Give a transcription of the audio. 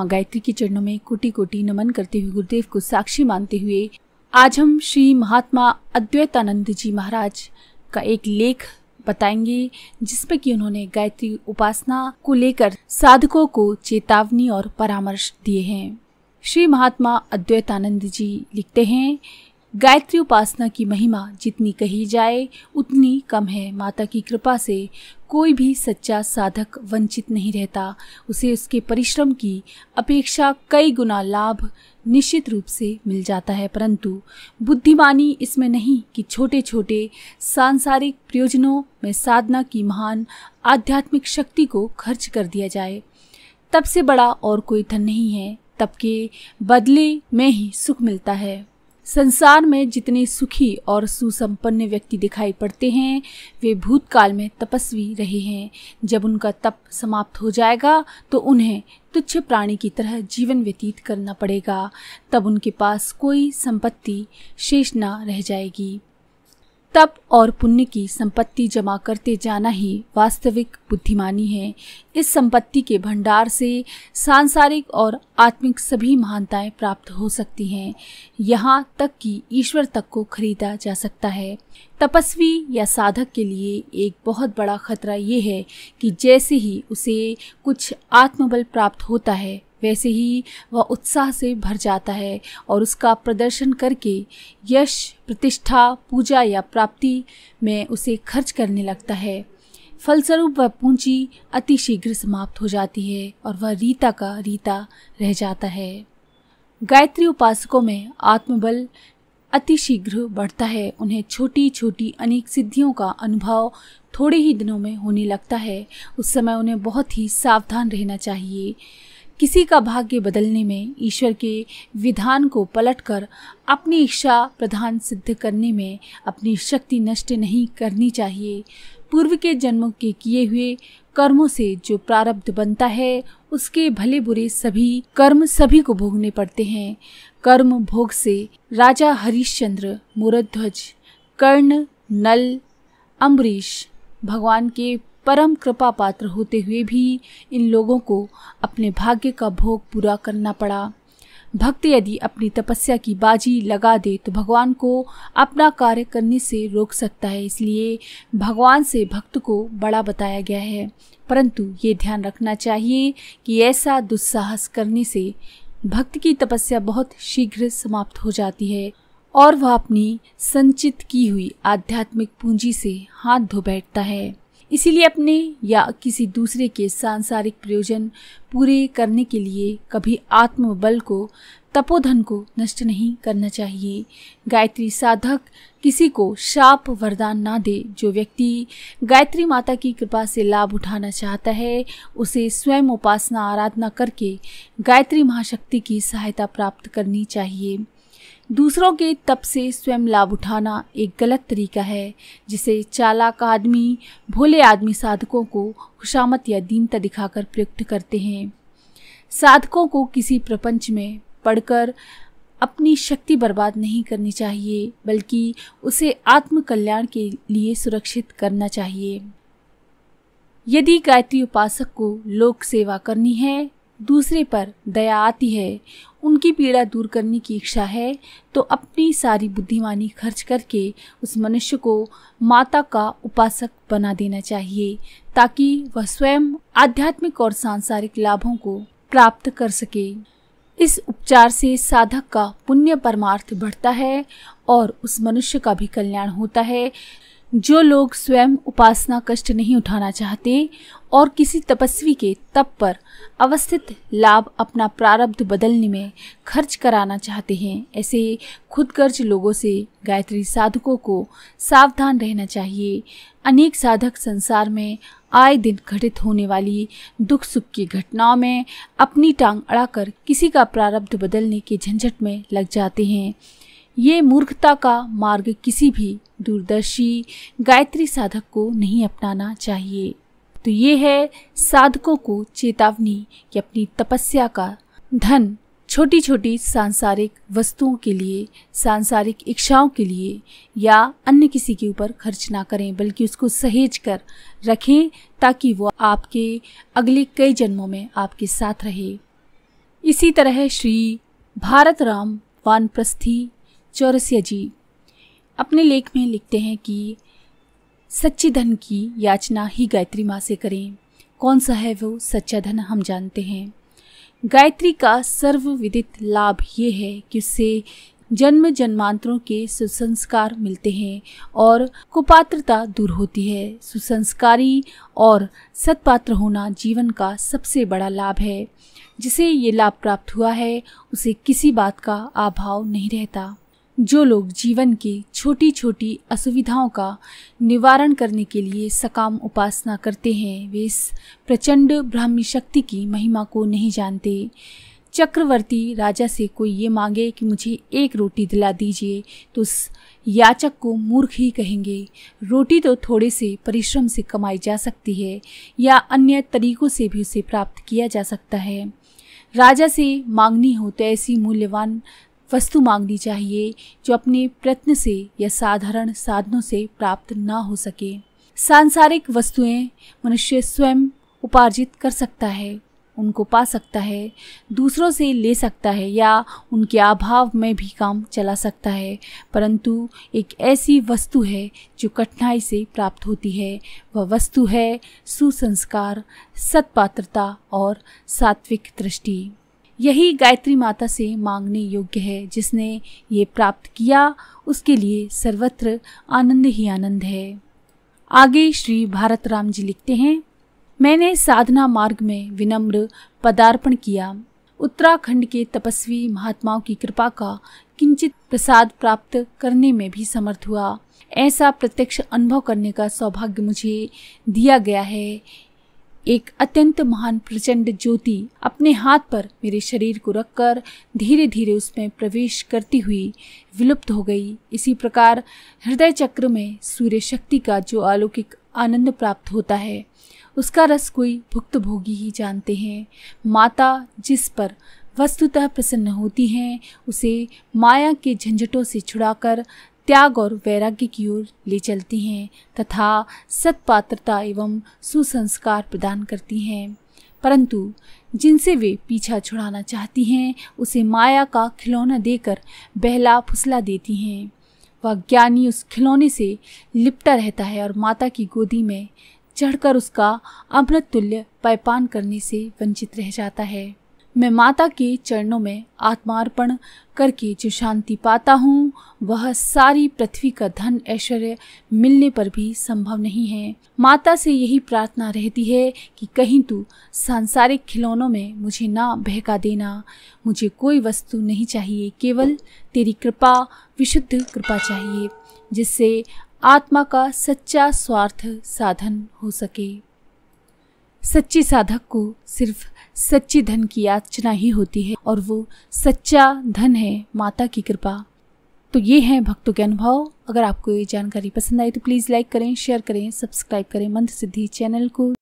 माँ गायत्री के चरणों में कोटि कोटि नमन करते हुए, गुरुदेव को साक्षी मानते हुए आज हम श्री महात्मा अद्वैतानंद जी महाराज का एक लेख बताएंगे, जिसमें कि उन्होंने गायत्री उपासना को लेकर साधकों को चेतावनी और परामर्श दिए हैं। श्री महात्मा अद्वैतानंद जी लिखते हैं, गायत्री उपासना की महिमा जितनी कही जाए उतनी कम है। माता की कृपा से कोई भी सच्चा साधक वंचित नहीं रहता। उसे उसके परिश्रम की अपेक्षा कई गुना लाभ निश्चित रूप से मिल जाता है, परंतु बुद्धिमानी इसमें नहीं कि छोटे छोटे सांसारिक प्रयोजनों में साधना की महान आध्यात्मिक शक्ति को खर्च कर दिया जाए। तब से बड़ा और कोई धन नहीं है, तब के बदले में ही सुख मिलता है। संसार में जितने सुखी और सुसंपन्न व्यक्ति दिखाई पड़ते हैं, वे भूतकाल में तपस्वी रहे हैं। जब उनका तप समाप्त हो जाएगा तो उन्हें तुच्छ प्राणी की तरह जीवन व्यतीत करना पड़ेगा। तब उनके पास कोई संपत्ति शेष न रह जाएगी। तप और पुण्य की संपत्ति जमा करते जाना ही वास्तविक बुद्धिमानी है। इस संपत्ति के भंडार से सांसारिक और आत्मिक सभी महानताएं प्राप्त हो सकती हैं। यहाँ तक कि ईश्वर तक को खरीदा जा सकता है। तपस्वी या साधक के लिए एक बहुत बड़ा खतरा ये है कि जैसे ही उसे कुछ आत्मबल प्राप्त होता है, वैसे ही वह उत्साह से भर जाता है और उसका प्रदर्शन करके यश, प्रतिष्ठा, पूजा या प्राप्ति में उसे खर्च करने लगता है। फलस्वरूप वह पूंजी अति शीघ्र समाप्त हो जाती है और वह रीता का रीता रह जाता है। गायत्री उपासकों में आत्मबल अति शीघ्र बढ़ता है। उन्हें छोटी छोटी अनेक सिद्धियों का अनुभव थोड़े ही दिनों में होने लगता है। उस समय उन्हें बहुत ही सावधान रहना चाहिए। किसी का भाग्य बदलने में ईश्वर के विधान को पलटकर अपनी इच्छा प्रधान सिद्ध करने में अपनी शक्ति नष्ट नहीं करनी चाहिए। पूर्व के जन्मों के किए हुए कर्मों से जो प्रारब्ध बनता है, उसके भले बुरे सभी कर्म सभी को भोगने पड़ते हैं। कर्म भोग से राजा हरिश्चंद्र, मूरध्वज, कर्ण, नल, अम्बरीश भगवान के परम कृपा पात्र होते हुए भी इन लोगों को अपने भाग्य का भोग पूरा करना पड़ा। भक्त यदि अपनी तपस्या की बाजी लगा दे तो भगवान को अपना कार्य करने से रोक सकता है। इसलिए भगवान से भक्त को बड़ा बताया गया है, परंतु ये ध्यान रखना चाहिए कि ऐसा दुस्साहस करने से भक्त की तपस्या बहुत शीघ्र समाप्त हो जाती है और वह अपनी संचित की हुई आध्यात्मिक पूंजी से हाथ धो बैठता है। इसीलिए अपने या किसी दूसरे के सांसारिक प्रयोजन पूरे करने के लिए कभी आत्मबल को, तपोधन को नष्ट नहीं करना चाहिए। गायत्री साधक किसी को शाप वरदान ना दे। जो व्यक्ति गायत्री माता की कृपा से लाभ उठाना चाहता है, उसे स्वयं उपासना आराधना करके गायत्री महाशक्ति की सहायता प्राप्त करनी चाहिए। दूसरों के तप से स्वयं लाभ उठाना एक गलत तरीका है, जिसे चालाक आदमी, भोले आदमी साधकों को खुशामत या दीनता दिखाकर प्रयुक्त करते हैं। साधकों को किसी प्रपंच में पढ़कर अपनी शक्ति बर्बाद नहीं करनी चाहिए, बल्कि उसे आत्म कल्याण के लिए सुरक्षित करना चाहिए। यदि गायत्री उपासक को लोक सेवा करनी है, दूसरे पर दया आती है, उनकी पीड़ा दूर करने की इच्छा है, तो अपनी सारी बुद्धिमानी खर्च करके उस मनुष्य को माता का उपासक बना देना चाहिए, ताकि वह स्वयं आध्यात्मिक और सांसारिक लाभों को प्राप्त कर सके। इस उपचार से साधक का पुण्य परमार्थ बढ़ता है और उस मनुष्य का भी कल्याण होता है। जो लोग स्वयं उपासना कष्ट नहीं उठाना चाहते और किसी तपस्वी के तप पर अवस्थित लाभ अपना प्रारब्ध बदलने में खर्च कराना चाहते हैं, ऐसे खुदगर्ज लोगों से गायत्री साधकों को सावधान रहना चाहिए। अनेक साधक संसार में आए दिन घटित होने वाली दुख सुख की घटनाओं में अपनी टांग अड़ाकर किसी का प्रारब्ध बदलने के झंझट में लग जाते हैं। ये मूर्खता का मार्ग किसी भी दूरदर्शी गायत्री साधक को नहीं अपनाना चाहिए। तो ये है साधकों को चेतावनी कि अपनी तपस्या का धन छोटी छोटी सांसारिक वस्तुओं के लिए, सांसारिक इच्छाओं के लिए या अन्य किसी के ऊपर खर्च ना करें, बल्कि उसको सहेज कर रखें ताकि वो आपके अगले कई जन्मों में आपके साथ रहे। इसी तरह श्री भारत राम वानप्रस्थी चौरसिया जी अपने लेख में लिखते हैं कि सच्चे धन की याचना ही गायत्री माँ से करें। कौन सा है वो सच्चा धन हम जानते हैं। गायत्री का सर्वविदित लाभ ये है कि उससे जन्म जन्मांतरों के सुसंस्कार मिलते हैं और कुपात्रता दूर होती है। सुसंस्कारी और सत्पात्र होना जीवन का सबसे बड़ा लाभ है। जिसे ये लाभ प्राप्त हुआ है उसे किसी बात का अभाव नहीं रहता। जो लोग जीवन की छोटी छोटी असुविधाओं का निवारण करने के लिए सकाम उपासना करते हैं वे इस प्रचंड ब्राह्मी शक्ति की महिमा को नहीं जानते। चक्रवर्ती राजा से कोई ये मांगे कि मुझे एक रोटी दिला दीजिए तो उस याचक को मूर्ख ही कहेंगे। रोटी तो थोड़े से परिश्रम से कमाई जा सकती है या अन्य तरीकों से भी उसे प्राप्त किया जा सकता है। राजा से मांगनी हो तो ऐसी मूल्यवान वस्तु मांगनी चाहिए जो अपने प्रयत्न से या साधारण साधनों से प्राप्त ना हो सके। सांसारिक वस्तुएं मनुष्य स्वयं उपार्जित कर सकता है, उनको पा सकता है, दूसरों से ले सकता है या उनके अभाव में भी काम चला सकता है, परंतु एक ऐसी वस्तु है जो कठिनाई से प्राप्त होती है। वह वस्तु है सुसंस्कार, सत्पात्रता और सात्विक दृष्टि। यही गायत्री माता से मांगने योग्य है। जिसने ये प्राप्त किया उसके लिए सर्वत्र आनंद ही आनंद है। आगे श्री भारत राम जी लिखते हैं, मैंने साधना मार्ग में विनम्र पदार्पण किया। उत्तराखंड के तपस्वी महात्माओं की कृपा का किंचित प्रसाद प्राप्त करने में भी समर्थ हुआ। ऐसा प्रत्यक्ष अनुभव करने का सौभाग्य मुझे दिया गया है। एक अत्यंत महान प्रचंड ज्योति अपने हाथ पर मेरे शरीर को रखकर धीरे धीरे उसमें प्रवेश करती हुई विलुप्त हो गई। इसी प्रकार हृदय चक्र में सूर्य शक्ति का जो अलौकिक आनंद प्राप्त होता है उसका रस कोई भुक्तभोगी ही जानते हैं। माता जिस पर वस्तुतः प्रसन्न होती हैं उसे माया के झंझटों से छुड़ाकर त्याग और वैराग्य की ओर ले चलती हैं तथा सत्पात्रता एवं सुसंस्कार प्रदान करती हैं। परंतु जिनसे वे पीछा छुड़ाना चाहती हैं उसे माया का खिलौना देकर बहला फुसला देती हैं। वह ज्ञानी उस खिलौने से लिपटा रहता है और माता की गोदी में चढ़कर उसका अमृत तुल्य पायपान करने से वंचित रह जाता है। मैं माता के चरणों में आत्मार्पण करके जो शांति पाता हूँ वह सारी पृथ्वी का धन ऐश्वर्य मिलने पर भी संभव नहीं है। माता से यही प्रार्थना रहती है कि कहीं तू सांसारिक खिलौनों में मुझे ना बहका देना। मुझे कोई वस्तु नहीं चाहिए, केवल तेरी कृपा, विशुद्ध कृपा चाहिए जिससे आत्मा का सच्चा स्वार्थ साधन हो सके। सच्चे साधक को सिर्फ सच्चे धन की याचना ही होती है और वो सच्चा धन है माता की कृपा। तो ये हैं भक्तों के अनुभव। अगर आपको ये जानकारी पसंद आई तो प्लीज़ लाइक करें, शेयर करें, सब्सक्राइब करें मंत्र सिद्धि चैनल को।